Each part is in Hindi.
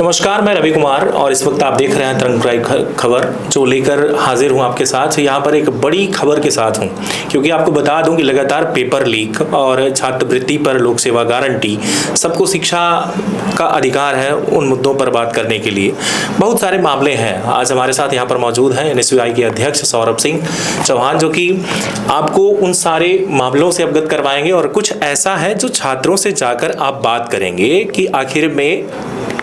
नमस्कार, मैं रवि कुमार और इस वक्त आप देख रहे हैं तरंग खबर, जो लेकर हाजिर हूं आपके साथ। यहाँ पर एक बड़ी खबर के साथ हूं, क्योंकि आपको बता दूं कि लगातार पेपर लीक और छात्रवृत्ति पर लोक सेवा गारंटी, सबको शिक्षा का अधिकार है, उन मुद्दों पर बात करने के लिए बहुत सारे मामले हैं। आज हमारे साथ यहाँ पर मौजूद हैं एनएसयूआई के अध्यक्ष सौरभ सिंह चौहान, जो कि आपको उन सारे मामलों से अवगत करवाएंगे और कुछ ऐसा है जो छात्रों से जाकर आप बात करेंगे कि आखिर में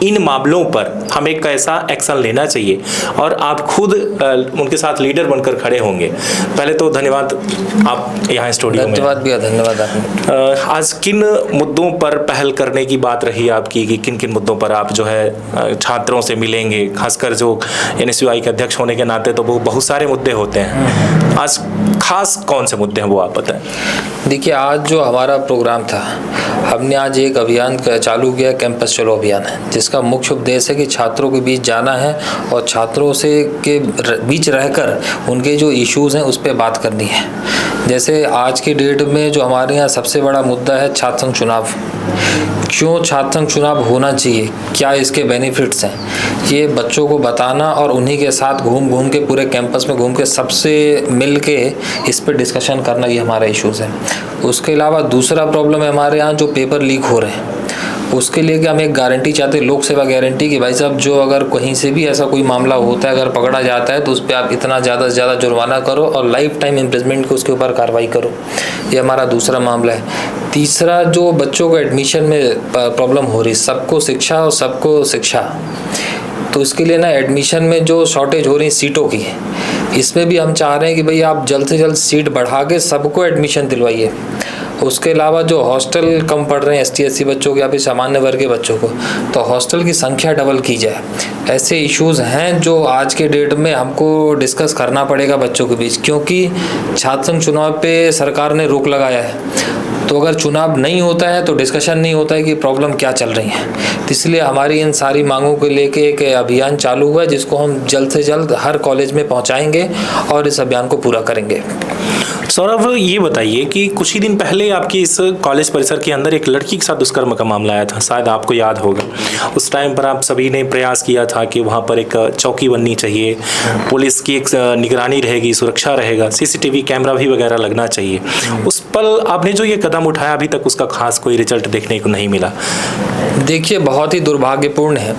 इन मामलों पर हमें कैसा एक्शन लेना चाहिए और आप खुद उनके साथ लीडर बनकर खड़े होंगे। पहले तो धन्यवाद आप यहाँ स्टूडियो में। धन्यवाद आपको। आज किन मुद्दों पर पहल करने की बात रही आपकी कि किन किन मुद्दों पर आप जो है छात्रों से मिलेंगे? खासकर जो एनएसयूआई के अध्यक्ष होने के नाते तो वो बहुत सारे मुद्दे होते हैं, आज खास कौन से मुद्दे हैं वो आप बताएं। देखिए, आज जो हमारा प्रोग्राम था, हमने आज एक अभियान चालू किया, कैंपस चलो अभियान है, जिसका मुख्य उद्देश्य है कि छात्रों के बीच जाना है और छात्रों से के बीच रहकर उनके जो इश्यूज़ हैं उस पर बात करनी है। जैसे आज की डेट में जो हमारे यहाँ सबसे बड़ा मुद्दा है छात्र संघ चुनाव। क्यों छात्र संघ चुनाव होना चाहिए, क्या इसके बेनिफिट्स हैं, ये बच्चों को बताना और उन्हीं के साथ घूम घूम के पूरे कैंपस में घूम के सबसे मिल के इस पर डिस्कशन करना, ये हमारा इश्यूज़ है। उसके अलावा दूसरा प्रॉब्लम है हमारे यहाँ जो पेपर लीक हो रहे हैं, उसके लिए कि हम एक गारंटी चाहते हैं, लोक सेवा गारंटी, कि भाई साहब जो अगर कहीं से भी ऐसा कोई मामला होता है, अगर पकड़ा जाता है तो उस पर आप इतना ज़्यादा से ज़्यादा जुर्माना करो और लाइफ टाइम इम्प्रिजमेंट को उसके ऊपर कार्रवाई करो। ये हमारा दूसरा मामला है। तीसरा, जो बच्चों को एडमिशन में प्रॉब्लम हो रही, सबको शिक्षा और सबको शिक्षा, तो इसके लिए ना एडमिशन में जो शॉर्टेज हो रही सीटों की, इसमें भी हम चाह रहे हैं कि भाई आप जल्द से जल्द सीट बढ़ा के सबको एडमिशन दिलवाइए। उसके अलावा जो हॉस्टल कम पढ़ रहे हैं ST SC बच्चों के या फिर सामान्य वर्ग के बच्चों को, तो हॉस्टल की संख्या डबल की जाए। ऐसे इश्यूज़ हैं जो आज के डेट में हमको डिस्कस करना पड़ेगा बच्चों के बीच, क्योंकि छात्र संघ चुनाव पे सरकार ने रोक लगाया है। तो अगर चुनाव नहीं होता है तो डिस्कशन नहीं होता है कि प्रॉब्लम क्या चल रही है। तो इसलिए हमारी इन सारी मांगों को लेके एक अभियान चालू हुआ है, जिसको हम जल्द से जल्द हर कॉलेज में पहुंचाएंगे और इस अभियान को पूरा करेंगे। सौरभ, ये बताइए कि कुछ ही दिन पहले आपके इस कॉलेज परिसर के अंदर एक लड़की के साथ दुष्कर्म का मामला आया था, शायद आपको याद होगा। उस टाइम पर आप सभी ने प्रयास किया था कि वहाँ पर एक चौकी बननी चाहिए, पुलिस की एक निगरानी रहेगी, सुरक्षा रहेगा, CCTV कैमरा भी वगैरह लगना चाहिए। उस पल आपने जो ये कदम उठाया, अभी तक उसका खास कोई रिजल्ट देखने को नहीं मिला। देखिए, बहुत ही दुर्भाग्यपूर्ण है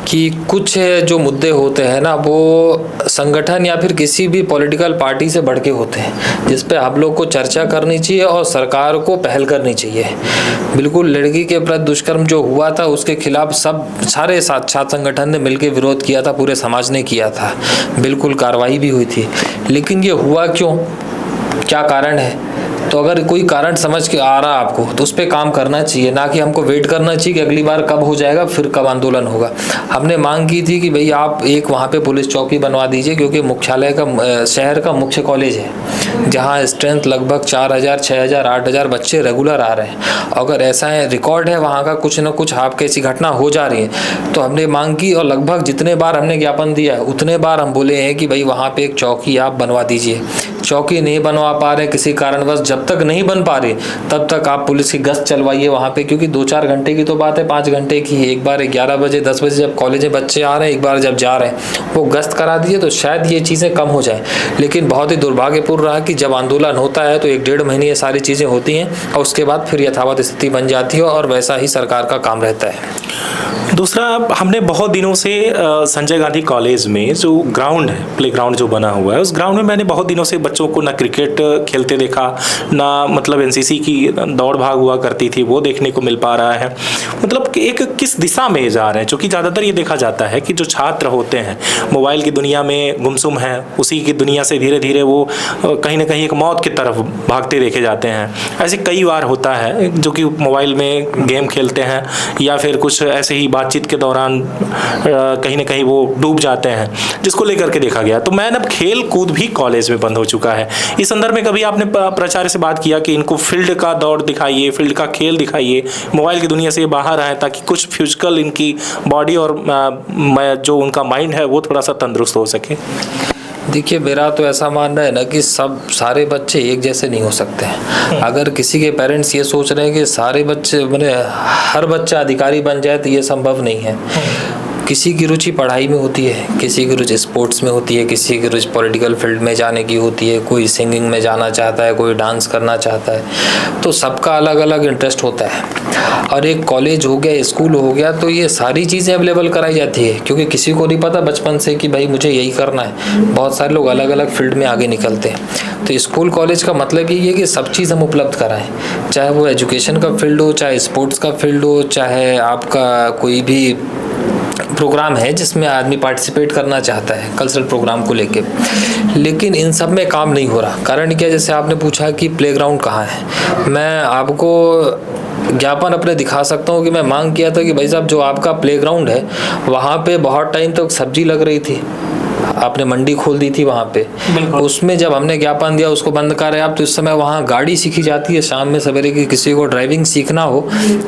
कि कुछ जो मुद्दे होते हैं ना, वो संगठन या फिर किसी भी पॉलिटिकल पार्टी से बढ़ के होते हैं, जिस पे आप लोग को चर्चा करनी चाहिए और सरकार को पहल करनी चाहिए। बिल्कुल, लड़की के प्रति दुष्कर्म जो हुआ था उसके खिलाफ सारे छात्र संगठन ने मिलकर विरोध किया था, पूरे समाज ने किया था, बिल्कुल कार्रवाई भी हुई थी। लेकिन ये हुआ क्यों, क्या कारण है? तो अगर कोई कारण समझ के आ रहा है आपको, तो उस पर काम करना चाहिए, ना कि हमको वेट करना चाहिए कि अगली बार कब हो जाएगा, फिर कब आंदोलन होगा। हमने मांग की थी कि भाई आप एक वहाँ पे पुलिस चौकी बनवा दीजिए, क्योंकि मुख्यालय का शहर का मुख्य कॉलेज है, जहाँ स्ट्रेंथ लगभग 4000, 6000, 8000 बच्चे रेगुलर आ रहे हैं। अगर ऐसा है, रिकॉर्ड है वहाँ का, कुछ न कुछ आपके ऐसी घटना हो जा रही है, तो हमने मांग की और लगभग जितने बार हमने ज्ञापन दिया है उतने बार हम बोले हैं कि भाई वहाँ पे एक चौकी आप बनवा दीजिए। चौकी नहीं बनवा पा रहे किसी कारणवश, जब तक नहीं बन पा रही तब तक आप पुलिस की गश्त चलवाइए वहाँ पे, क्योंकि 2-4 घंटे की तो बात है, 5 घंटे की। एक बार 11 बजे 10 बजे जब कॉलेज में बच्चे आ रहे हैं, एक बार जब जा रहे हैं, वो गश्त करा दीजिए तो शायद ये चीज़ें कम हो जाए। लेकिन बहुत ही दुर्भाग्यपूर्ण रहा कि जब आंदोलन होता है तो 1-1.5 महीने ये सारी चीज़ें होती हैं और उसके बाद फिर यथावत स्थिति बन जाती है और वैसा ही सरकार का काम रहता है। दूसरा, हमने बहुत दिनों से संजय गांधी कॉलेज में जो ग्राउंड है, प्ले ग्राउंड जो बना हुआ है, उस ग्राउंड में मैंने बहुत दिनों से बच्चों को ना क्रिकेट खेलते देखा, ना मतलब NCC की दौड़ भाग हुआ करती थी, वो देखने को मिल पा रहा है। मतलब कि एक किस दिशा में जा रहे हैं, क्योंकि ज़्यादातर ये देखा जाता है कि जो छात्र होते हैं मोबाइल की दुनिया में गुमसुम हैं, उसी की दुनिया से धीरे धीरे वो कहीं ना कहीं एक मौत की तरफ भागते देखे जाते हैं। ऐसे कई बार होता है जो कि मोबाइल में गेम खेलते हैं या फिर कुछ ऐसे ही बातचीत के दौरान कहीं ना कहीं वो डूब जाते हैं, जिसको लेकर के देखा गया। तो मैं अब खेल कूद भी कॉलेज में बंद हो चुका है। इस संदर्भ में कभी आपने प्राचार्य से बात किया कि इनको फील्ड का दौड़ दिखाइए, फील्ड का खेल दिखाइए, मोबाइल की दुनिया से बाहर आए, ताकि कुछ फिजिकल इनकी बॉडी और जो उनका माइंड है वो थोड़ा सा तंदुरुस्त हो सके? देखिए, मेरा तो ऐसा मानना है ना कि सारे बच्चे एक जैसे नहीं हो सकते हैं। अगर किसी के पेरेंट्स ये सोच रहे हैं कि सारे बच्चे हर बच्चा अधिकारी बन जाए, तो ये संभव नहीं है। किसी की रुचि पढ़ाई में होती है, किसी की रुचि स्पोर्ट्स में होती है, किसी की रुचि पॉलिटिकल फील्ड में जाने की होती है, कोई सिंगिंग में जाना चाहता है, कोई डांस करना चाहता है। तो सबका अलग अलग इंटरेस्ट होता है। और एक कॉलेज हो गया, स्कूल हो गया, तो ये सारी चीज़ें अवेलेबल कराई जाती है, क्योंकि किसी को नहीं पता बचपन से कि भाई मुझे यही करना है। बहुत सारे लोग अलग अलग फील्ड में आगे निकलते हैं। तो स्कूल कॉलेज का मतलब ये है कि सब चीज़ हम उपलब्ध कराएं, चाहे वो एजुकेशन का फील्ड हो, चाहे स्पोर्ट्स का फील्ड हो, चाहे आपका कोई भी प्रोग्राम है जिसमें आदमी पार्टिसिपेट करना चाहता है कल्चरल प्रोग्राम को लेके। लेकिन इन सब में काम नहीं हो रहा। कारण क्या, जैसे आपने पूछा कि प्लेग्राउंड कहाँ है, मैं आपको ज्ञापन अपने दिखा सकता हूँ कि मैं मांग किया था कि भाई साहब जो आपका प्लेग्राउंड है वहाँ पे बहुत टाइम तक सब्जी लग रही थी, आपने मंडी खोल दी थी वहाँ पे। उसमें जब हमने ज्ञापन दिया उसको बंद करें आप, तो इस समय वहाँ गाड़ी सीखी जाती है। शाम में सवेरे की किसी को ड्राइविंग सीखना हो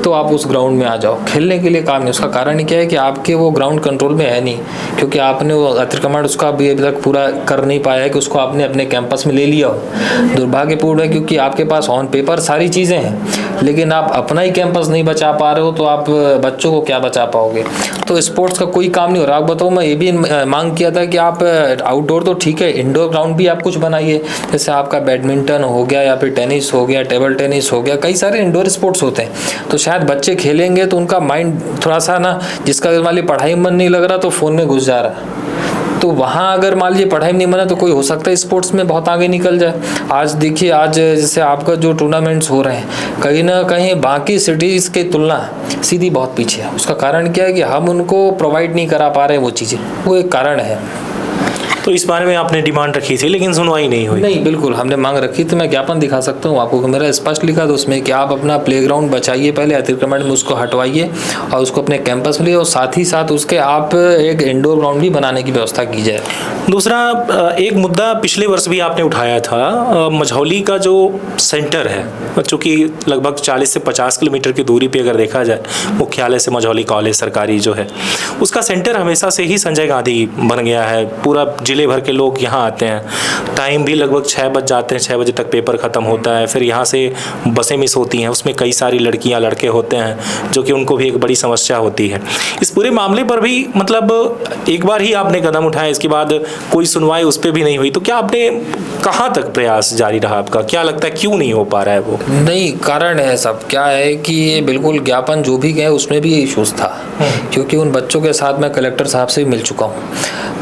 तो आप उस ग्राउंड में आ जाओ, खेलने के लिए काम नहीं। उसका कारण क्या है कि आपके वो ग्राउंड कंट्रोल में है नहीं, क्योंकि आपने वो अतिक्रमण उसका अभी तक पूरा कर नहीं पाया है कि उसको आपने अपने कैंपस में ले लिया हो। दुर्भाग्यपूर्ण है, क्योंकि आपके पास ऑन पेपर सारी चीज़ें हैं, लेकिन आप अपना ही कैंपस नहीं बचा पा रहे हो, तो आप बच्चों को क्या बचा पाओगे। तो स्पोर्ट्स का कोई काम नहीं हो रहा। आप बताओ, मैं ये भी मांग किया था कि आप आउटडोर तो ठीक है, इंडोर ग्राउंड भी आप कुछ बनाइए। जैसे आपका बैडमिंटन हो गया, या फिर टेनिस हो गया, टेबल टेनिस हो गया, कई सारे इंडोर स्पोर्ट्स होते हैं। तो शायद बच्चे खेलेंगे तो उनका माइंड थोड़ा सा ना, जिसका मान लीजिए पढ़ाई में मन नहीं लग रहा तो फ़ोन में घुस जा रहा है, तो वहाँ अगर मान लीजिए पढ़ाई में नहीं बना तो कोई हो सकता है स्पोर्ट्स में बहुत आगे निकल जाए। आज देखिए, आज जैसे आपका जो टूर्नामेंट्स हो रहे हैं, कहीं ना कहीं बाकी सिटीज़ की तुलना सीधी बहुत पीछे है। उसका कारण क्या है कि हम उनको प्रोवाइड नहीं करा पा रहे हैं वो चीज़ें, वो एक कारण है। तो इस बारे में आपने डिमांड रखी थी लेकिन सुनवाई नहीं हुई? नहीं, बिल्कुल हमने मांग रखी थी। मैं ज्ञापन दिखा सकता हूँ आपको, मेरा स्पष्ट लिखा था उसमें कि आप अपना प्लेग्राउंड बचाइए, पहले अतिक्रमण में उसको हटवाइए और उसको अपने कैंपस में लिए, और साथ ही साथ उसके आप एक इंडोर ग्राउंड भी बनाने की व्यवस्था की जाए। दूसरा एक मुद्दा पिछले वर्ष भी आपने उठाया था, मझौली का जो सेंटर है, चूँकि लगभग 40 से 50 किलोमीटर की दूरी पे अगर देखा जाए मुख्यालय से मझौली कॉलेज सरकारी जो है, उसका सेंटर हमेशा से ही संजय गांधी बन गया है। पूरा जिले भर के लोग यहाँ आते हैं, टाइम भी लगभग 6 बज जाते हैं, 6 बजे तक पेपर ख़त्म होता है, फिर यहाँ से बसें मिस होती हैं, उसमें कई सारी लड़कियाँ लड़के होते हैं जो कि उनको भी एक बड़ी समस्या होती है। इस पूरे मामले पर भी मतलब एक बार ही आपने कदम उठाया, इसके बाद कोई सुनवाई उस पर भी नहीं हुई, तो क्या आपने कहाँ तक प्रयास जारी रहा आपका? क्या लगता है क्यों नहीं हो पा रहा है वो? नहीं, कारण है सब क्या है कि ये बिल्कुल ज्ञापन जो भी गए उसमें भी ये इशूज़ था, क्योंकि उन बच्चों के साथ मैं कलेक्टर साहब से भी मिल चुका हूँ।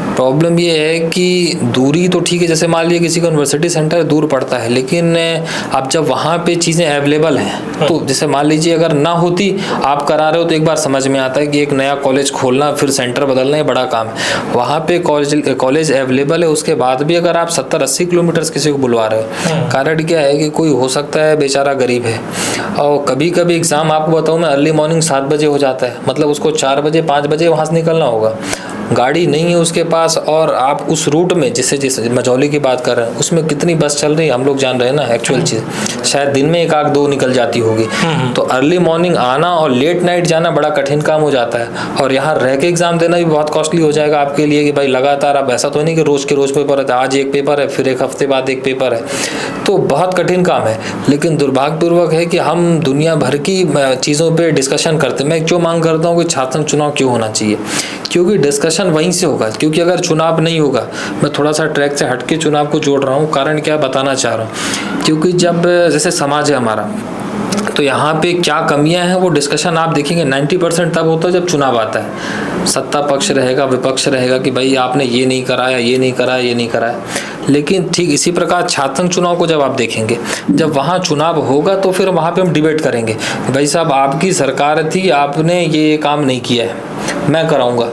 प्रॉब्लम ये है कि दूरी तो ठीक है, जैसे मान लीजिए किसी का यूनिवर्सिटी सेंटर दूर पड़ता है, लेकिन अब जब वहाँ पे चीज़ें अवेलेबल हैं, तो जैसे मान लीजिए अगर ना होती, आप करा रहे हो तो एक बार समझ में आता है कि एक नया कॉलेज खोलना फिर सेंटर बदलना ये बड़ा काम है। वहाँ पे कॉलेज अवेलेबल है, उसके बाद भी अगर आप 70-80 किलोमीटर किसी को बुलवा रहे हो, कारण क्या है कि कोई हो सकता है बेचारा गरीब है, और कभी कभी एग्ज़ाम आपको बताऊँ मैं अर्ली मॉर्निंग 7 बजे हो जाता है, मतलब उसको 4 बजे 5 बजे वहाँ से निकलना होगा, गाड़ी नहीं है उसके पास। और आप उस रूट में जिसे मझौली की बात कर रहे हैं उसमें कितनी बस चल रही है हम लोग जान रहे हैं ना, एक्चुअल चीज़ शायद दिन में 1-2 निकल जाती होगी। तो अर्ली मॉर्निंग आना और लेट नाइट जाना बड़ा कठिन काम हो जाता है, और यहाँ रह के एग्जाम देना भी बहुत कॉस्टली हो जाएगा आपके लिए कि भाई लगातार, अब ऐसा तो नहीं कि रोज़ के रोज़ पेपर है, आज एक पेपर है फिर एक हफ्ते बाद एक पेपर है, तो बहुत कठिन काम है। लेकिन दुर्भाग्यपूर्वक है कि हम दुनिया भर की चीज़ों पर डिस्कशन करते हैं। मैं जो मांग करता हूँ कि छात्र चुनाव क्यों होना चाहिए, क्योंकि डिस्कशन वहीं से होगा। क्योंकि अगर चुनाव नहीं होगा, मैं थोड़ा सा ट्रैक से हटके चुनाव को जोड़ रहा हूँ, कारण क्या बताना चाह रहा हूँ, क्योंकि जब जैसे समाज है हमारा, तो यहाँ पे क्या कमियां हैं वो डिस्कशन आप देखेंगे 90% तब होता है जब चुनाव आता है। सत्ता पक्ष रहेगा, विपक्ष रहेगा कि भाई आपने ये नहीं कराया, ये नहीं कराया, ये नहीं कराया। लेकिन ठीक इसी प्रकार छात्र चुनाव को जब आप देखेंगे, जब वहाँ चुनाव होगा तो फिर वहाँ पे हम डिबेट करेंगे, भाई साहब आपकी सरकार थी, आपने ये काम नहीं किया है, मैं कराऊंगा,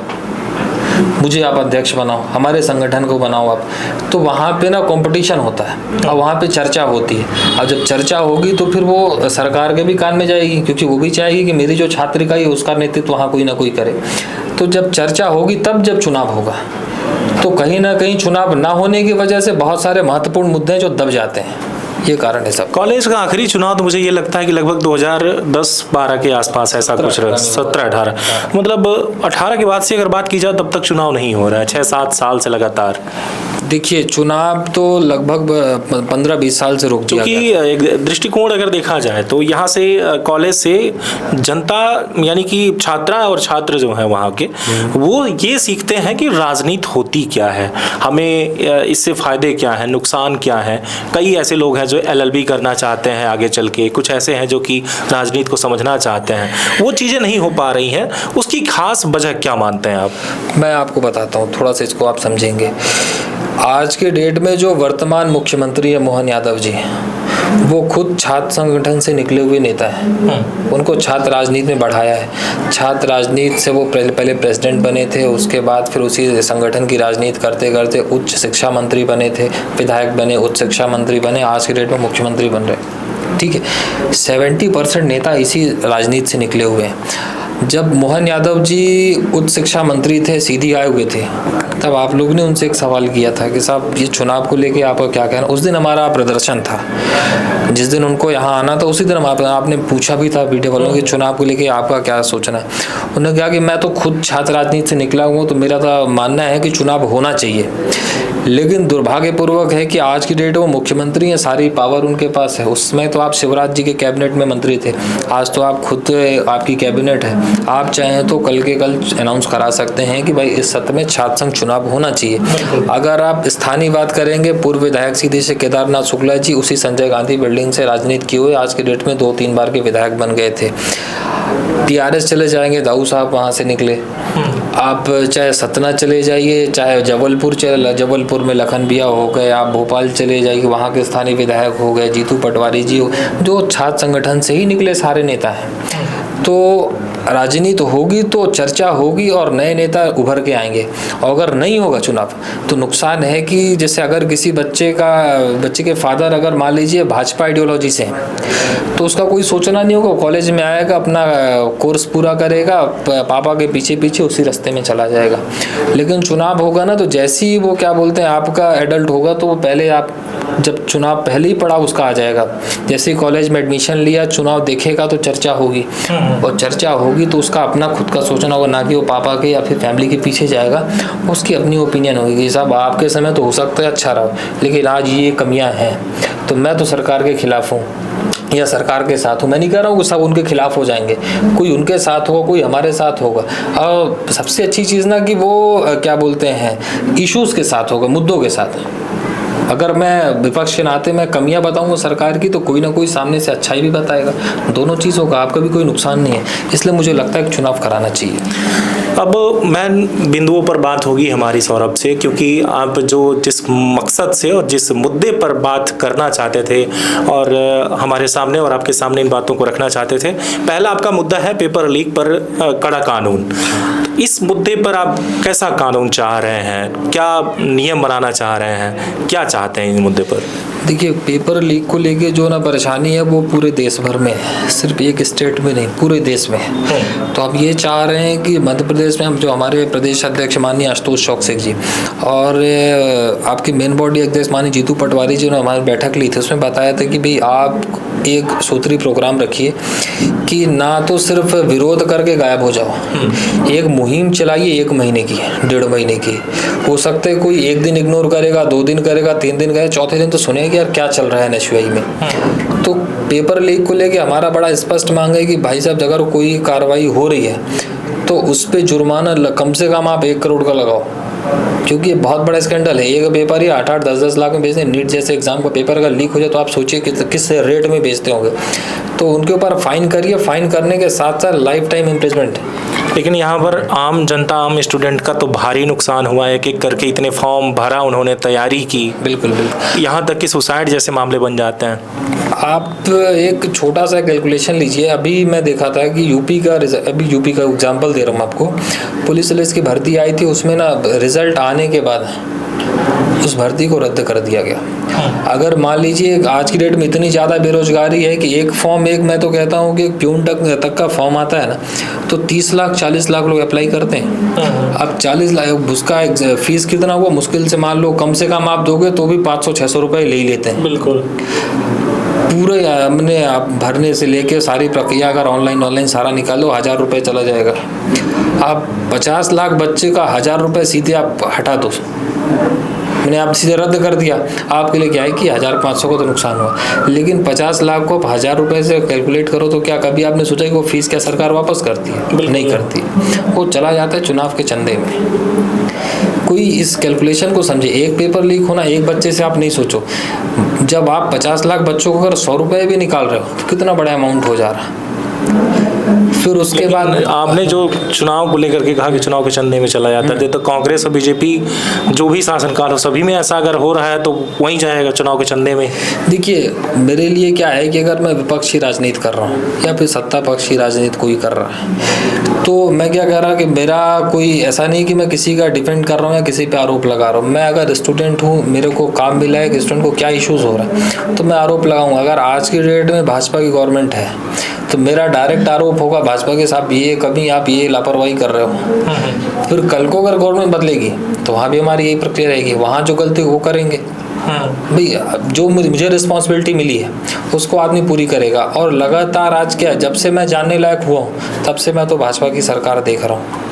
मुझे आप अध्यक्ष बनाओ, हमारे संगठन को बनाओ आप। तो वहाँ पे ना कंपटीशन होता है और वहाँ पे चर्चा होती है, और जब चर्चा होगी तो फिर वो सरकार के भी कान में जाएगी, क्योंकि वो भी चाहेगी कि मेरी जो छात्रिका है उसका नेतृत्व वहाँ कोई ना कोई करे। तो जब चर्चा होगी तब जब चुनाव होगा, तो कहीं ना कहीं चुनाव ना होने की वजह से बहुत सारे महत्वपूर्ण मुद्दे हैं जो दब जाते हैं, ये कारण है सब। कॉलेज का आखिरी चुनाव तो मुझे ये लगता है कि लगभग 2010-12 के आसपास ऐसा कुछ, 17-18, मतलब 18 के बाद से अगर बात की जाए तब तक चुनाव नहीं हो रहा है, 6-7 साल से लगातार। देखिए, चुनाव तो लगभग 15-20 साल से रोक दिया गया। क्योंकि एक दृष्टिकोण अगर देखा जाए तो यहाँ से कॉलेज से जनता यानी कि छात्रा और छात्र जो हैं वहाँ के, वो ये सीखते हैं कि राजनीति होती क्या है, हमें इससे फ़ायदे क्या हैं, नुकसान क्या है। कई ऐसे लोग हैं जो LLB करना चाहते हैं आगे चल के, कुछ ऐसे हैं जो कि राजनीति को समझना चाहते हैं, वो चीज़ें नहीं हो पा रही हैं। उसकी खास वजह क्या मानते हैं आप? मैं आपको बताता हूँ, थोड़ा सा इसको आप समझेंगे। आज के डेट में जो वर्तमान मुख्यमंत्री है मोहन यादव जी, वो खुद छात्र संगठन से निकले हुए नेता हैं। उनको छात्र राजनीति में बढ़ाया है। छात्र राजनीति से वो पहले प्रेसिडेंट बने थे, उसके बाद फिर उसी संगठन की राजनीति करते करते उच्च शिक्षा मंत्री बने थे, विधायक बने, उच्च शिक्षा मंत्री बने, आज के डेट में मुख्यमंत्री बन रहे। ठीक है, 70% नेता इसी राजनीति से निकले हुए हैं। जब मोहन यादव जी उच्च शिक्षा मंत्री थे, सीधी आए हुए थे, तब आप लोग ने उनसे एक सवाल किया था कि साहब ये चुनाव को लेके आपका क्या कहना। उस दिन हमारा प्रदर्शन था, जिस दिन उनको यहाँ आना था उसी दिन आपने पूछा भी था वीडियो वालों कि चुनाव को लेके आपका क्या सोचना है। उन्होंने कहा कि मैं तो खुद छात्र राजनीति से निकला हूँ, तो मेरा तो मानना है कि चुनाव होना चाहिए। लेकिन दुर्भाग्यपूर्वक है कि आज की डेट वो मुख्यमंत्री हैं, सारी पावर उनके पास है। उसमें तो आप शिवराज जी के कैबिनेट में मंत्री थे, आज तो आप खुद, आपकी कैबिनेट है। आप चाहें तो कल के कल अनाउंस करा सकते हैं कि भाई इस सत्र में छात्र संघ चुनाव होना चाहिए। अगर आप स्थानीय बात करेंगे, पूर्व विधायक सीधे से केदारनाथ शुक्ला जी उसी संजय गांधी बिल्डिंग से राजनीति किए हुए आज के डेट में 2-3 बार के विधायक बन गए थे। TRS चले जाएंगे, दाऊ साहब वहाँ से निकले। आप चाहे सतना चले जाइए, चाहे जबलपुर में लखन भैया हो गए, आप भोपाल चले जाइए, वहाँ के स्थानीय विधायक हो गए, जीतू पटवारी जी हो, जो छात्र संगठन से ही निकले सारे नेता हैं। तो राजनीति होगी तो चर्चा होगी और नए नेता उभर के आएंगे। और अगर नहीं होगा चुनाव तो नुकसान है कि जैसे अगर किसी बच्चे के फादर अगर मान लीजिए भाजपा आइडियोलॉजी से हैं, तो उसका कोई सोचना नहीं होगा, कॉलेज में आएगा, अपना कोर्स पूरा करेगा, पापा के पीछे पीछे उसी रास्ते में चला जाएगा। लेकिन चुनाव होगा ना, तो जैसे ही वो क्या बोलते हैं आपका एडल्ट होगा, तो वो पहले आप जब चुनाव पहले ही पड़ा उसका आ जाएगा। जैसे ही कॉलेज में एडमिशन लिया, चुनाव देखेगा तो चर्चा होगी, और चर्चा होगी तो उसका अपना खुद का सोचना होगा, ना कि वो पापा के या फिर फैमिली के पीछे जाएगा। उसकी अपनी ओपिनियन होगी, साहब आपके समय तो हो सकता है अच्छा रहा, लेकिन आज ये कमियां हैं, तो मैं तो सरकार के खिलाफ हूँ या सरकार के साथ हूँ। मैं नहीं कह रहा हूँ कि सब उनके खिलाफ हो जाएंगे, कोई उनके साथ होगा, कोई हमारे साथ होगा। और सबसे अच्छी चीज़ ना कि वो क्या बोलते हैं इश्यूज़ के साथ होगा, मुद्दों के साथ। अगर मैं विपक्ष के नाते मैं कमियां बताऊंगा सरकार की, तो कोई ना कोई सामने से अच्छाई भी बताएगा। दोनों चीज़ होगा, आपका भी कोई नुकसान नहीं है। इसलिए मुझे लगता है कि चुनाव कराना चाहिए। अब मैं बिंदुओं पर बात होगी हमारी सौरभ से, क्योंकि आप जिस मकसद से और जिस मुद्दे पर बात करना चाहते थे और हमारे सामने और आपके सामने इन बातों को रखना चाहते थे, पहला आपका मुद्दा है पेपर लीक पर कड़ा कानून। इस मुद्दे पर आप कैसा कानून चाह रहे हैं, क्या नियम बनाना चाह रहे हैं, क्या चाहते हैं इस मुद्दे पर? देखिए, पेपर लीक को लेके जो ना परेशानी है वो पूरे देश भर में है, सिर्फ एक स्टेट में नहीं, पूरे देश में है। तो आप ये चाह रहे हैं कि मध्य प्रदेश में हम जो हमारे प्रदेश अध्यक्ष माननीय आशुतोष चौकसी जी और आपके मेन बॉडी अध्यक्ष माननीय जीतू पटवारी जी ने हमारी बैठक ली थी, उसमें बताया था कि भाई आप एक सूत्री प्रोग्राम रखिए कि ना तो सिर्फ विरोध करके गायब हो जाओ, एक मुहिम चलाइए 1 महीने की, 1.5 महीने की। हो सकता है कोई 1 दिन इग्नोर करेगा, 2 दिन करेगा, 3 दिन करेगा, चौथे दिन तो सुनेगा यार क्या चल रहा है NSUI में। तो पेपर लीक को लेके हमारा बड़ा स्पष्ट मांग है कि भाई साहब अगर कोई कार्रवाई हो रही है तो उस पर जुर्माना कम से कम आप 1 करोड़ का लगाओ, क्योंकि ये बहुत बड़ा स्कैंडल है। एक पेपर ही 8-8, 10-10 लाख में बेचते हैं। नीट जैसे एग्जाम का पेपर अगर लीक हो जाए तो आप सोचिए किस रेट में बेचते होंगे। तो उनके ऊपर फाइन करिए, फाइन करने के साथ साथ लाइफ टाइम इम्प्रिजमेंट। लेकिन यहाँ पर आम जनता, आम स्टूडेंट का तो भारी नुकसान हुआ है, एक करके इतने फॉर्म भरा, उन्होंने तैयारी की, बिल्कुल बिल्कुल, यहाँ तक कि सुसाइड जैसे मामले बन जाते हैं। आप एक छोटा सा कैलकुलेशन लीजिए। अभी मैं देखा था कि यूपी का एग्जाम्पल दे रहा हूँ आपको। पुलिस की भर्ती आई थी, उसमें ना रिजल्ट आने के बाद उस भर्ती को रद्द कर दिया गया। अगर मान लीजिए आज की डेट में इतनी ज़्यादा बेरोजगारी है कि एक फॉर्म, मैं तो कहता हूँ कि प्यून तक का फॉर्म आता है ना, तो 30 लाख 40 लाख लोग अप्लाई करते हैं। अब 40 लाख उसका फीस कितना हुआ, मुश्किल से मान लो कम से कम आप दोगे तो भी 500-600 रुपये ले ही लेते हैं। बिल्कुल, पूरे हमने आप भरने से लेके सारी प्रक्रिया अगर ऑनलाइन सारा निकालो 1000 रुपये चला जाएगा। आप 50 लाख बच्चे का 1000 रुपये सीधे आप हटा दो, मैंने आप सीधे रद्द कर दिया। आपके लिए क्या है कि 1500 का तो नुकसान हुआ, लेकिन 50 लाख को 1000 रुपये से कैलकुलेट करो तो क्या कभी आपने सोचा कि वो फीस क्या सरकार वापस करती है? नहीं करती, वो चला जाता है चुनाव के चंदे में। कोई इस कैलकुलेशन को समझे। एक पेपर लीक होना एक बच्चे से आप नहीं सोचो, जब आप 50 लाख बच्चों को अगर 100 रुपये भी निकाल रहे हो तो कितना बड़ा अमाउंट हो जा रहा है। फिर उसके बाद आपने जो चुनाव को लेकर के कहा कि चुनाव के चंदे में चला जाता है, तो कांग्रेस और बीजेपी जो भी शासनकाल हो सभी में ऐसा अगर हो रहा है तो वहीं जाएगा चुनाव के चंदे में। देखिए मेरे लिए क्या है कि अगर मैं विपक्षी राजनीति कर रहा हूँ या फिर सत्ता पक्ष की राजनीति कोई कर रहा है, तो मैं क्या कह रहा कि मेरा कोई ऐसा नहीं कि मैं किसी का डिफेंड कर रहा हूँ या किसी पे आरोप लगा रहा हूँ। मैं अगर स्टूडेंट हूँ, मेरे को काम मिला है कि स्टूडेंट को क्या इश्यूज़ हो रहा है, तो मैं आरोप लगाऊंगा। अगर आज की डेट में भाजपा की गवर्नमेंट है तो मेरा डायरेक्ट आरोप होगा भाजपा के साथ, ये कभी आप ये लापरवाही कर रहे हो। फिर कल को अगर गवर्नमेंट बदलेगी तो वहाँ भी हमारी यही प्रक्रिया रहेगी, वहाँ जो गलती वो करेंगे। भाई जो मुझे रिस्पॉन्सिबिलिटी मिली है उसको आदमी पूरी करेगा। और लगातार आज क्या, जब से मैं जानने लायक हुआ हूँ तब से मैं तो भाजपा की सरकार देख रहा हूँ।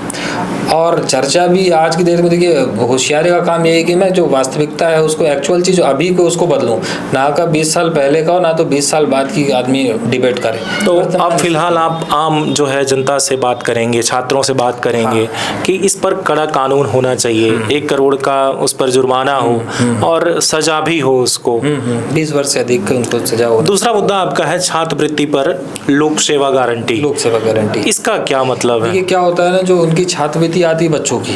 और चर्चा भी आज की डेट में, देखिए होशियारी का काम ये है कि मैं जो वास्तविकता है उसको, एक्चुअल चीज़ अभी को उसको बदलूं, ना का 20 साल पहले का हो, ना तो 20 साल बाद की आदमी डिबेट करे। तो अब फिलहाल आप आम जो है जनता से बात करेंगे, छात्रों से बात करेंगे कि इस पर कड़ा कानून होना चाहिए, 1 करोड़ का उस पर जुर्माना हो और सजा भी हो उसको, 20 वर्ष से अधिक उनको सजा हो। दूसरा मुद्दा आपका है छात्रवृत्ति पर लोक सेवा गारंटी। लोक सेवा गारंटी, इसका क्या मतलब है? ये क्या होता है ना, जो उनकी छात्रवृत्ति आती है बच्चों की,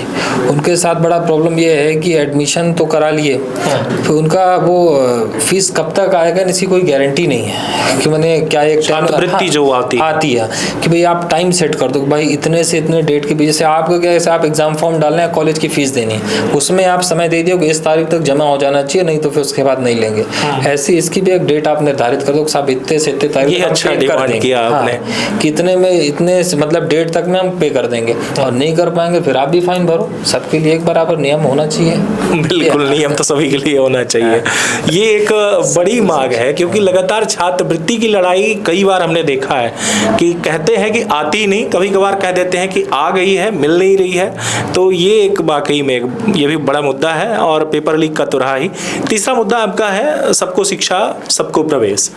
उनके साथ बड़ा प्रॉब्लम ये है कि एडमिशन तो करा लिए, फिर उनका वो फीस कब तक आएगा इसकी कोई गारंटी नहीं है कि मैंने क्या एक छात्रवृत्ति जो आती है कि भाई आप टाइम सेट कर दो, भाई इतने से इतने डेट के बीच से आपको क्या है, आप एग्जाम फॉर्म डालना है, कॉलेज की फीस देनी है, उसमें आप समय दे दियो कि इस तारीख तक जमा हो जाना चाहिए, नहीं तो फिर उसके बाद नहीं लेंगे। ऐसी इसकी भी एक डेट आप निर्धारित कर दो कि साहब इतने से इतने तारीख अच्छा डिमांड किया आपने, कितने में इतने मतलब डेट तक में हम पे कर देंगे, और नहीं कर पाएंगे फिर आप भी फाइन भरो। सबके लिए एक बराबर नियम होना चाहिए। बिल्कुल, नियम तो सभी के लिए होना चाहिए। ये एक बड़ी मांग है क्योंकि लगातार छात्रवृत्ति की लड़ाई कई बार हमने देखा है कि कहते हैं कि आती नहीं, कभी कभार कह देते हैं कि आ गई है, मिल नहीं रही है। तो ये एक वाकई में ये भी बड़ा मुद्दा है और पेपर लीक का तो रहा ही। तीसरा मुद्दा आपका है सबको शिक्षा सबको प्रवेश,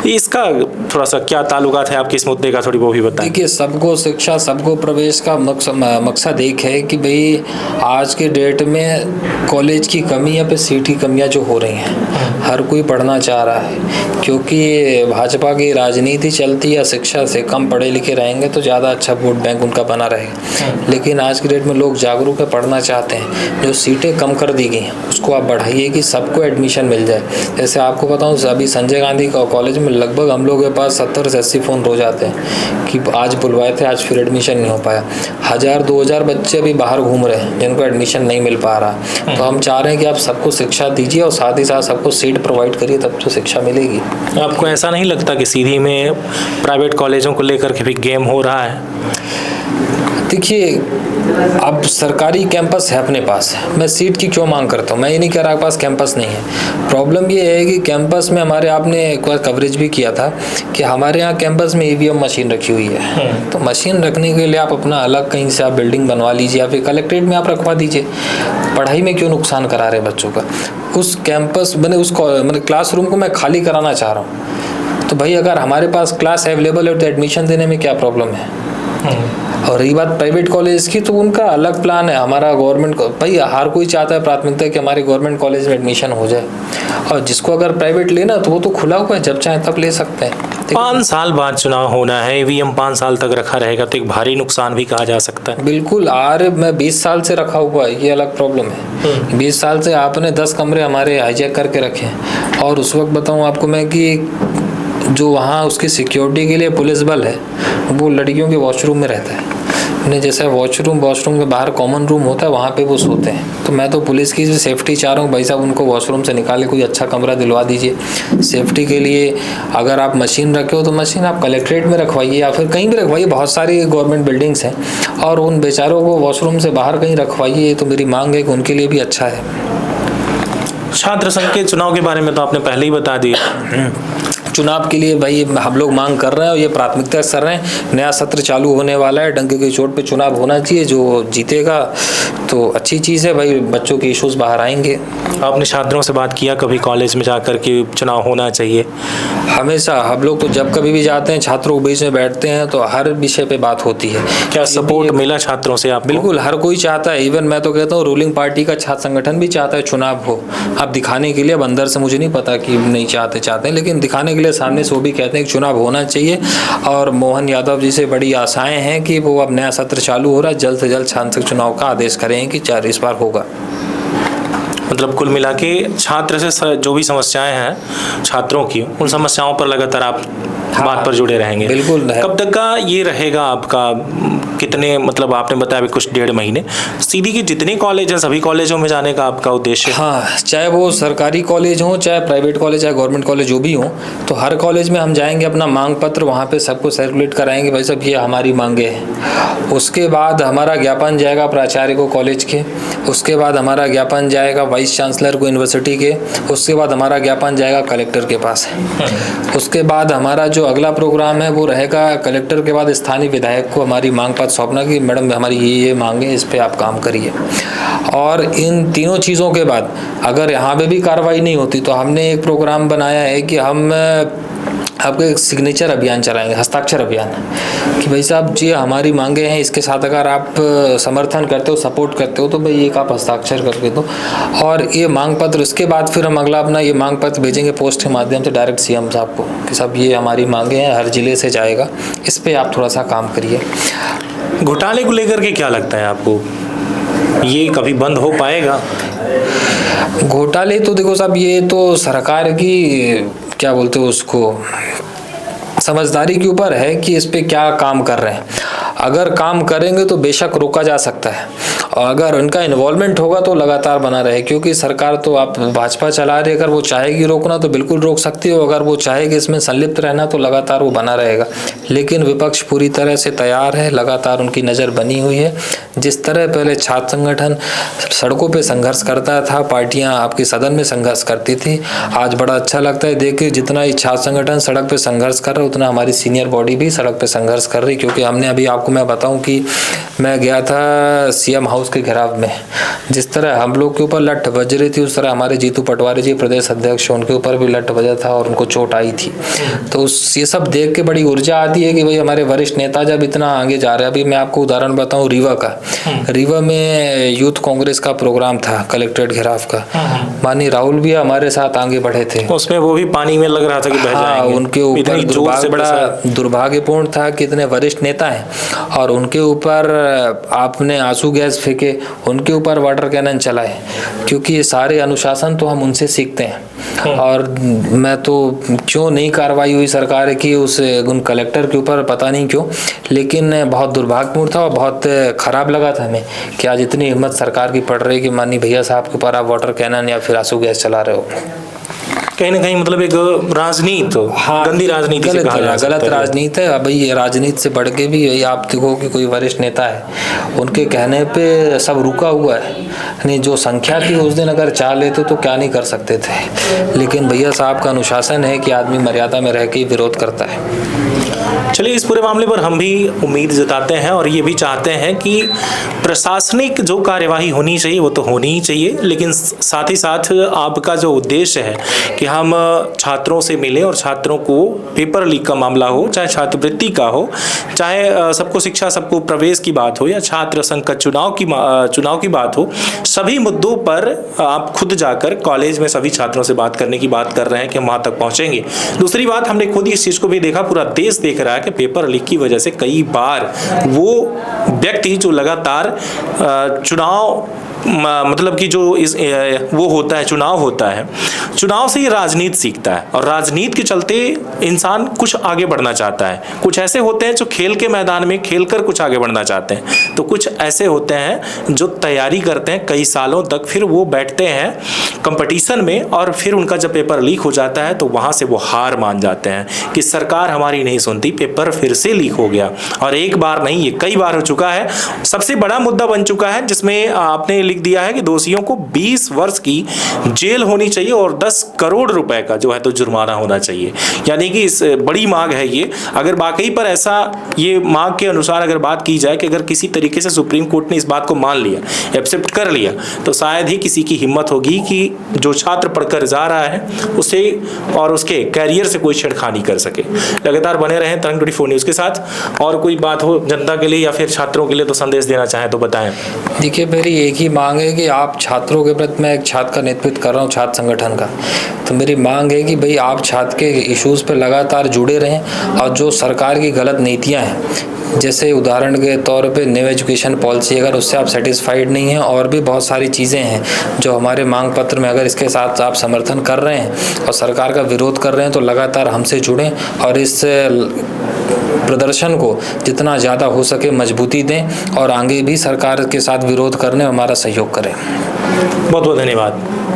इसका थोड़ा सा क्या ताल्लुकात है आपके इस मुद्दे का, थोड़ी वो भी बताएं। देखिए सबको शिक्षा सबको प्रवेश का मकसद एक है कि भाई आज के डेट में कॉलेज की कमी या फिर सीट की कमियां जो हो रही हैं, हर कोई पढ़ना चाह रहा है, क्योंकि भाजपा की राजनीति चलती है शिक्षा से, कम पढ़े लिखे रहेंगे तो ज़्यादा अच्छा वोट बैंक उनका बना रहेगा। लेकिन आज की डेट में लोग जागरूक है, पढ़ना चाहते हैं। जो सीटें कम कर दी गई हैं उसको आप बढ़ाइए कि सबको एडमिशन मिल जाए। जैसे आपको बताऊँ अभी संजय गांधी कॉलेज में लगभग हम लोग के पास 70 से 80 फ़ोन रोज आते हैं कि आज बुलवाए थे, आज फिर एडमिशन नहीं हो पाया। 1000-2000 बच्चे अभी बाहर घूम रहे हैं जिनको एडमिशन नहीं मिल पा रहा। तो हम चाह रहे हैं कि आप सबको शिक्षा दीजिए और साथ ही साथ सबको सीट प्रोवाइड करिए, तब तो शिक्षा मिलेगी। आपको ऐसा नहीं लगता कि सीधी में प्राइवेट कॉलेजों को लेकर के भी गेम हो रहा है? देखिए अब सरकारी कैंपस है अपने पास, मैं सीट की क्यों मांग करता हूँ? मैं ये नहीं कह रहा आपके पास कैंपस नहीं है। प्रॉब्लम ये है कि कैंपस में हमारे, आपने एक बार कवरेज भी किया था कि हमारे यहाँ कैंपस में EVM मशीन रखी हुई है। तो मशीन रखने के लिए आप अपना अलग कहीं से आप बिल्डिंग बनवा लीजिए या फिर कलेक्ट्रेट में आप रखवा दीजिए। पढ़ाई में क्यों नुकसान करा रहे बच्चों का? उस कैंपस मैंने क्लासरूम को मैं खाली कराना चाह रहा हूँ, तो भाई अगर हमारे पास क्लास अवेलेबल है तो एडमिशन देने में क्या प्रॉब्लम है? और रही बात प्राइवेट कॉलेज की, तो उनका अलग प्लान है। हमारा गवर्नमेंट, भाई हर कोई चाहता है प्राथमिकता कि हमारे गवर्नमेंट कॉलेज में एडमिशन हो जाए, और जिसको अगर प्राइवेट लेना तो वो तो खुला हुआ है, जब चाहे तब ले सकते हैं। 5 साल बाद चुनाव होना है, EVM 5 साल तक रखा रहेगा तो एक भारी नुकसान भी कहा जा सकता है। बिल्कुल, मैं 20 साल से रखा हुआ है, ये अलग प्रॉब्लम है। 20 साल से आपने 10 कमरे हमारे हाईजैक करके रखे हैं, और उस वक्त बताऊँ आपको मैं कि जो वहाँ उसकी सिक्योरिटी के लिए पुलिस बल है वो लड़कियों के वॉशरूम में रहता है। ने जैसे वॉशरूम के बाहर कॉमन रूम होता है, वहाँ पे वो सोते हैं। तो मैं तो पुलिस की सेफ्टी चाह रहा हूँ, भाई साहब उनको वॉशरूम से निकाले कोई अच्छा कमरा दिलवा दीजिए। सेफ्टी के लिए अगर आप मशीन रखे हो तो मशीन आप कलेक्ट्रेट में रखवाइए या फिर कहीं भी रखवाइए, बहुत सारी गवर्नमेंट बिल्डिंग्स हैं, और उन बेचारों को वॉशरूम से बाहर कहीं रखवाइए। ये तो मेरी मांग है कि उनके लिए भी अच्छा है। छात्र संघ के चुनाव के बारे में तो आपने पहले ही बता दिया। चुनाव के लिए भाई हम लोग मांग कर रहे हैं और ये प्राथमिकता कर रहे हैं। नया सत्र चालू होने वाला है, डंके की चोट पे चुनाव होना चाहिए, जो जीतेगा तो अच्छी चीज़ है भाई, बच्चों के इश्यूज बाहर आएंगे। आपने छात्रों से बात किया कभी कॉलेज में जाकर कि चुनाव होना चाहिए? हमेशा हम लोग तो जब कभी भी जाते हैं, छात्रों के बीच में बैठते हैं तो हर विषय पे बात होती है। क्या सपोर्ट मिला छात्रों से आपको? बिल्कुल, हर कोई चाहता है। इवन मैं तो कहता हूँ रूलिंग पार्टी का छात्र संगठन भी चाहता है चुनाव हो। अब दिखाने के लिए, अब अंदर से मुझे नहीं पता कि नहीं चाहते हैं, लेकिन दिखाने के लिए सामने से वो भी कहते हैं कि चुनाव होना चाहिए। और मोहन यादव जी से बड़ी आशाएं हैं कि वो अब नया सत्र चालू हो रहा है, जल्द से जल्द सांसद चुनाव का आदेश करें कि 4 इस बार होगा। मतलब कुल मिला के छात्र से जो भी समस्याएं हैं छात्रों की, उन समस्याओं पर लगातार आप बात पर जुड़े रहेंगे? बिल्कुल। कब तक का ये रहेगा आपका? कितने, मतलब आपने बताया अभी कुछ 1.5 महीने, सीधी के जितने कॉलेज हैं सभी कॉलेजों में जाने का आपका उद्देश्य? हाँ, चाहे वो सरकारी कॉलेज हो, चाहे प्राइवेट कॉलेज, चाहे गवर्नमेंट कॉलेज जो भी हो, तो हर कॉलेज में हम जाएंगे, अपना मांग पत्र वहाँ पे सबको सर्कुलेट कराएंगे, भाई साहब ये हमारी मांगे हैं। उसके बाद हमारा ज्ञापन जाएगा प्राचार्य को कॉलेज के, उसके बाद हमारा ज्ञापन जाएगा वाइस चांसलर को यूनिवर्सिटी के, उसके बाद हमारा ज्ञापन जाएगा कलेक्टर के पास। उसके बाद हमारा जो अगला प्रोग्राम है वो रहेगा कलेक्टर के बाद स्थानीय विधायक को हमारी मांग पत्र सौंपना कि मैडम हमारी ये मांगे, इस पे आप काम करिए। और इन तीनों चीज़ों के बाद अगर यहाँ पे भी कार्रवाई नहीं होती तो हमने एक प्रोग्राम बनाया है कि हम आपको एक सिग्नेचर अभियान चलाएंगे, हस्ताक्षर अभियान, कि भाई साहब जी हमारी मांगे हैं, इसके साथ अगर आप समर्थन करते हो, सपोर्ट करते हो तो भाई एक आप हस्ताक्षर करके दो। और ये मांग पत्र, इसके बाद फिर हम अगला अपना ये मांग पत्र भेजेंगे पोस्ट के माध्यम से डायरेक्ट सीएम साहब को कि साहब ये हमारी मांगे हैं, हर जिले से जाएगा, इस पर आप थोड़ा सा काम करिए। घोटाले को लेकर के क्या लगता है आपको, ये कभी बंद हो पाएगा? घोटाले तो देखो साहब, ये तो सरकार की क्या बोलते हो उसको, समझदारी के ऊपर है कि इस पे क्या काम कर रहे हैं। अगर काम करेंगे तो बेशक रोका जा सकता है, और अगर उनका इन्वॉल्वमेंट होगा तो लगातार बना रहे, क्योंकि सरकार तो आप भाजपा चला रही है, अगर वो चाहेगी रोकना तो बिल्कुल रोक सकती हो, अगर वो चाहेगी इसमें संलिप्त रहना तो लगातार वो बना रहेगा। लेकिन विपक्ष पूरी तरह से तैयार है, लगातार उनकी नज़र बनी हुई है। जिस तरह पहले छात्र संगठन सड़कों पर संघर्ष करता था, पार्टियाँ आपकी सदन में संघर्ष करती थी, आज बड़ा अच्छा लगता है देख के जितना ही छात्र संगठन सड़क पर संघर्ष कर रहा है उतना हमारी सीनियर बॉडी भी सड़क पर संघर्ष कर रही। क्योंकि हमने अभी आपको मैं बताऊं कि मैं गया था सीएम हाउस के घेराव में, जिस तरह हम लोग के ऊपर लठ बज रही थी उस तरह हमारे जीतू पटवारी जी प्रदेश अध्यक्ष, उनके ऊपर भी लठ बजा था और उनको चोट आई थी। तो ये सब देख के बड़ी ऊर्जा आती है कि भाई हमारे वरिष्ठ नेता जब इतना आगे जा रहे हैं। अभी मैं आपको उदाहरण बताऊं रीवा का, रीवा में यूथ कांग्रेस का प्रोग्राम था कलेक्ट्रेट घेराव का, माननीय राहुल भी हमारे साथ आगे बढ़े थे, उसमें वो भी पानी में लग रहा था कि बह जाएंगे। उनके ऊपर बड़ा दुर्भाग्यपूर्ण था कि इतने वरिष्ठ नेता हैं और उनके ऊपर आपने आंसू गैस फेंके, उनके ऊपर वाटर कैनन चलाए, क्योंकि ये सारे अनुशासन तो हम उनसे सीखते हैं। और मैं तो क्यों नहीं कार्रवाई हुई सरकार की उन कलेक्टर के ऊपर पता नहीं क्यों, लेकिन बहुत दुर्भाग्यपूर्ण था और बहुत खराब लगा था हमें कि आज इतनी हिम्मत सरकार की पड़ रही है कि माननीय भैया साहब के ऊपर आप वाटर कैनन या फिर आंसू गैस चला रहे हो। कहीं ना कहीं मतलब एक राजनीति, गंदी राजनीति से कहा जा सकता है। गलत राजनीति है भाई। ये राजनीति से बढ़ के भी यही आप देखो कि कोई वरिष्ठ नेता है, उनके कहने पे सब रुका हुआ है, नहीं जो संख्या थी उस दिन अगर चाह लेते तो क्या नहीं कर सकते थे। लेकिन भैया साहब का अनुशासन है कि आदमी मर्यादा में रह के विरोध करता है। चलिए, इस पूरे मामले पर हम भी उम्मीद जताते हैं और ये भी चाहते हैं कि प्रशासनिक जो कार्यवाही होनी चाहिए वो तो होनी ही चाहिए, लेकिन साथ ही साथ आपका जो उद्देश्य है कि हम छात्रों से मिलें और छात्रों को पेपर लीक का मामला हो, चाहे छात्रवृत्ति का हो, चाहे सबको शिक्षा सबको प्रवेश की बात हो या छात्र संघ का चुनाव की बात हो, सभी मुद्दों पर आप खुद जाकर कॉलेज में सभी छात्रों से बात करने की बात कर रहे हैं कि हम वहाँ तक पहुँचेंगे। दूसरी बात, हमने खुद इस चीज़ को भी देखा, पूरा देश देख रहा है कि पेपर लीक की वजह से कई बार वो व्यक्ति जो लगातार चुनाव मतलब कि जो वो होता है, चुनाव होता है, चुनाव से ये राजनीति सीखता है और राजनीति के चलते इंसान कुछ आगे बढ़ना चाहता है। कुछ ऐसे होते हैं जो खेल के मैदान में खेलकर कुछ आगे बढ़ना चाहते हैं, तो कुछ ऐसे होते हैं जो तैयारी करते हैं कई सालों तक, फिर वो बैठते हैं कंपटीशन में और फिर उनका जब पेपर लीक हो जाता है तो वहाँ से वो हार मान जाते हैं कि सरकार हमारी नहीं सुनती, पेपर फिर से लीक हो गया, और एक बार नहीं, ये कई बार हो चुका है। सबसे बड़ा मुद्दा बन चुका है जिसमें आपने लिख दिया है कि दोषियों को 20 वर्ष की जेल होनी चाहिए और 10 करोड़ रुपए का जो है तो जुर्माना होना चाहिए। यानी कि इस बड़ी मांग है ये। अगर वाकई पर ऐसा ये मांग के अनुसार अगर बात की जाए कि अगर किसी तरीके से सुप्रीम कोर्ट ने इस बात को मान लिया, एक्सेप्ट कर लिया, तो शायद ही किसी की हिम्मत होगी कि जो छात्र पढ़कर जा रहा है उसे और उसके कैरियर से कोई छेड़खानी कर सके। लगातार बने रहें तरंग 24 न्यूज़ के साथ। और कोई बात हो जनता के लिए या फिर छात्रों के लिए तो संदेश देना चाहें तो बताएं। देखिए, मेरी एक ही मांग है कि आप छात्रों के प्रति, मैं एक छात्र का नेतृत्व कर रहा हूँ, छात्र संगठन का, तो मेरी मांग है कि भाई आप छात्र के इश्यूज़ पे लगातार जुड़े रहें और जो सरकार की गलत नीतियाँ हैं, जैसे उदाहरण के तौर पे न्यू एजुकेशन पॉलिसी, अगर उससे आप सेटिस्फाइड नहीं हैं, और भी बहुत सारी चीज़ें हैं जो हमारे मांग पत्र में, अगर इसके साथ आप समर्थन कर रहे हैं और सरकार का विरोध कर रहे हैं, तो लगातार हमसे जुड़ें और इस प्रदर्शन को जितना ज़्यादा हो सके मजबूती दें और आगे भी सरकार के साथ विरोध करने में हमारा सहयोग करें। बहुत बहुत धन्यवाद।